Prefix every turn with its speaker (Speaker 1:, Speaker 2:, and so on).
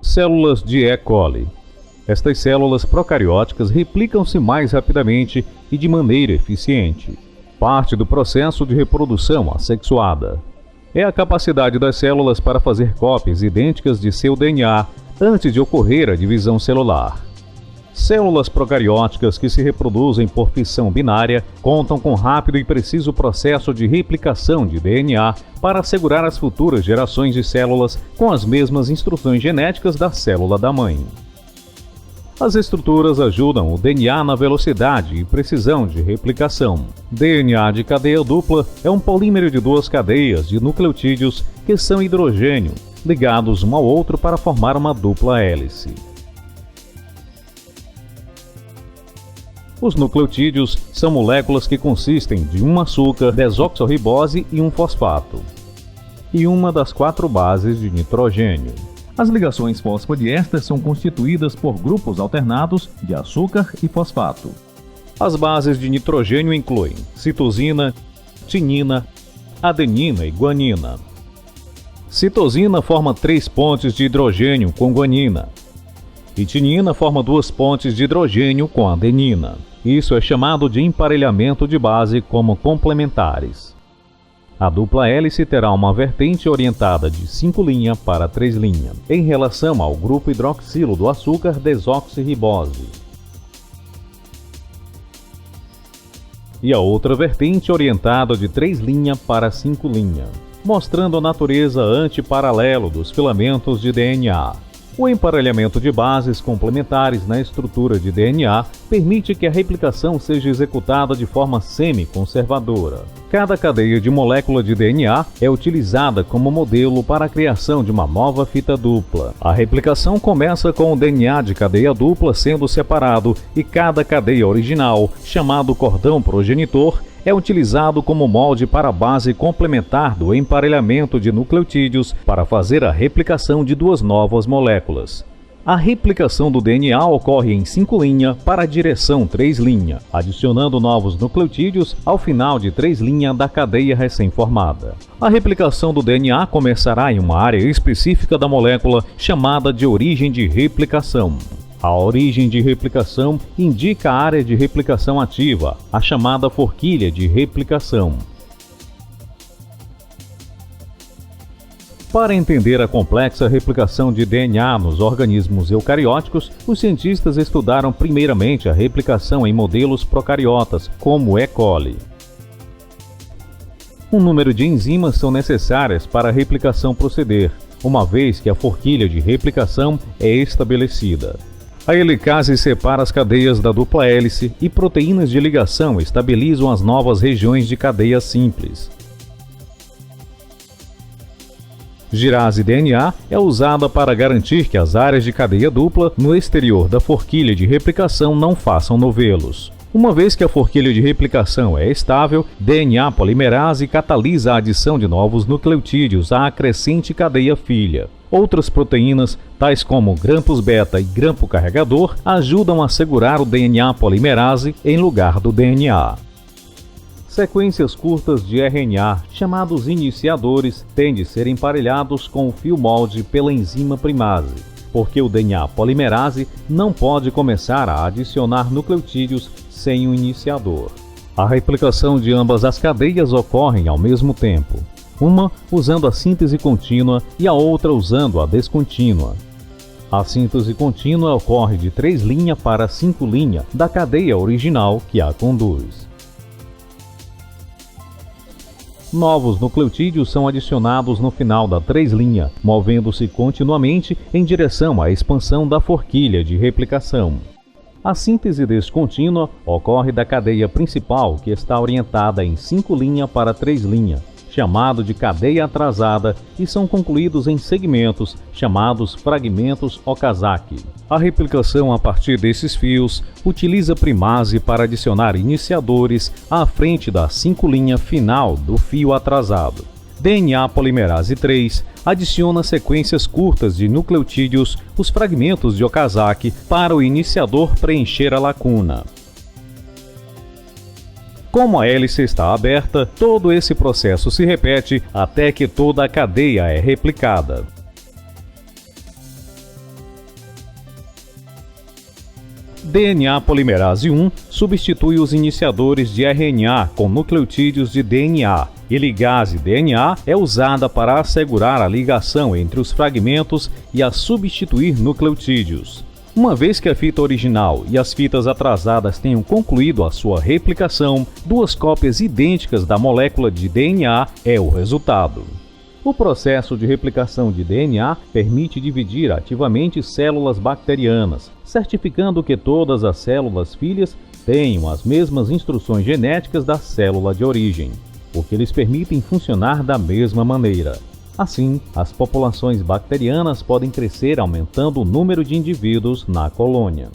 Speaker 1: Células de E. coli. Estas células procarióticas replicam-se mais rapidamente e de maneira eficiente. Parte do processo de reprodução assexuada é a capacidade das células para fazer cópias idênticas de seu DNA antes de ocorrer a divisão celular. Células procarióticas que se reproduzem por fissão binária contam com rápido e preciso processo de replicação de DNA para assegurar as futuras gerações de células com as mesmas instruções genéticas da célula da mãe. As estruturas ajudam o DNA na velocidade e precisão de replicação. DNA de cadeia dupla é um polímero de duas cadeias de nucleotídeos que são hidrogênio, ligados um ao outro para formar uma dupla hélice. Os nucleotídeos são moléculas que consistem de um açúcar, desoxirribose e um fosfato, e uma das 4 bases de nitrogênio. As ligações fosfodiésteres são constituídas por grupos alternados de açúcar e fosfato. As bases de nitrogênio incluem citosina, timina, adenina e guanina. Citosina forma 3 pontes de hidrogênio com guanina. E timina forma 2 pontes de hidrogênio com adenina. Isso é chamado de emparelhamento de base como complementares. A dupla hélice terá uma vertente orientada de 5' para 3' em relação ao grupo hidroxilo do açúcar desoxirribose. E a outra vertente orientada de 3' para 5', mostrando a natureza antiparalelo dos filamentos de DNA. O emparelhamento de bases complementares na estrutura de DNA permite que a replicação seja executada de forma semi-conservadora. Cada cadeia de molécula de DNA é utilizada como modelo para a criação de uma nova fita dupla. A replicação começa com o DNA de cadeia dupla sendo separado e cada cadeia original, chamado cordão progenitor, é utilizado como molde para a base complementar do emparelhamento de nucleotídeos para fazer a replicação de 2 novas moléculas. A replicação do DNA ocorre em 5' para a direção 3', adicionando novos nucleotídeos ao final de 3' da cadeia recém-formada. A replicação do DNA começará em uma área específica da molécula chamada de origem de replicação. A origem de replicação indica a área de replicação ativa, a chamada forquilha de replicação. Para entender a complexa replicação de DNA nos organismos eucarióticos, os cientistas estudaram primeiramente a replicação em modelos procariotas, como E. coli. Um número de enzimas são necessárias para a replicação proceder, uma vez que a forquilha de replicação é estabelecida. A helicase separa as cadeias da dupla hélice e proteínas de ligação estabilizam as novas regiões de cadeia simples. Girase DNA é usada para garantir que as áreas de cadeia dupla no exterior da forquilha de replicação não façam novelos. Uma vez que a forquilha de replicação é estável, DNA polimerase catalisa a adição de novos nucleotídeos à acrescente cadeia filha. Outras proteínas, tais como grampus beta e grampo carregador, ajudam a segurar o DNA polimerase em lugar do DNA. Sequências curtas de RNA, chamados iniciadores, têm de ser emparelhados com o fio molde pela enzima primase, porque o DNA polimerase não pode começar a adicionar nucleotídeos sem um iniciador. A replicação de ambas as cadeias ocorre ao mesmo tempo, uma usando a síntese contínua e a outra usando a descontínua. A síntese contínua ocorre de 3' para 5' da cadeia original que a conduz. Novos nucleotídeos são adicionados no final da 3', movendo-se continuamente em direção à expansão da forquilha de replicação. A síntese descontínua ocorre da cadeia principal, que está orientada em 5' para 3', chamado de cadeia atrasada, e são concluídos em segmentos, chamados fragmentos Okazaki. A replicação a partir desses fios utiliza primase para adicionar iniciadores à frente da 5' final do fio atrasado. DNA polimerase 3 adiciona sequências curtas de nucleotídeos, os fragmentos de Okazaki, para o iniciador preencher a lacuna. Como a hélice está aberta, todo esse processo se repete até que toda a cadeia é replicada. DNA polimerase 1 substitui os iniciadores de RNA com nucleotídeos de DNA, e ligase DNA é usada para assegurar a ligação entre os fragmentos e a substituir nucleotídeos. Uma vez que a fita original e as fitas atrasadas tenham concluído a sua replicação, duas cópias idênticas da molécula de DNA é o resultado. O processo de replicação de DNA permite dividir ativamente células bacterianas, certificando que todas as células filhas tenham as mesmas instruções genéticas da célula de origem, o que lhes permitem funcionar da mesma maneira. Assim, as populações bacterianas podem crescer aumentando o número de indivíduos na colônia.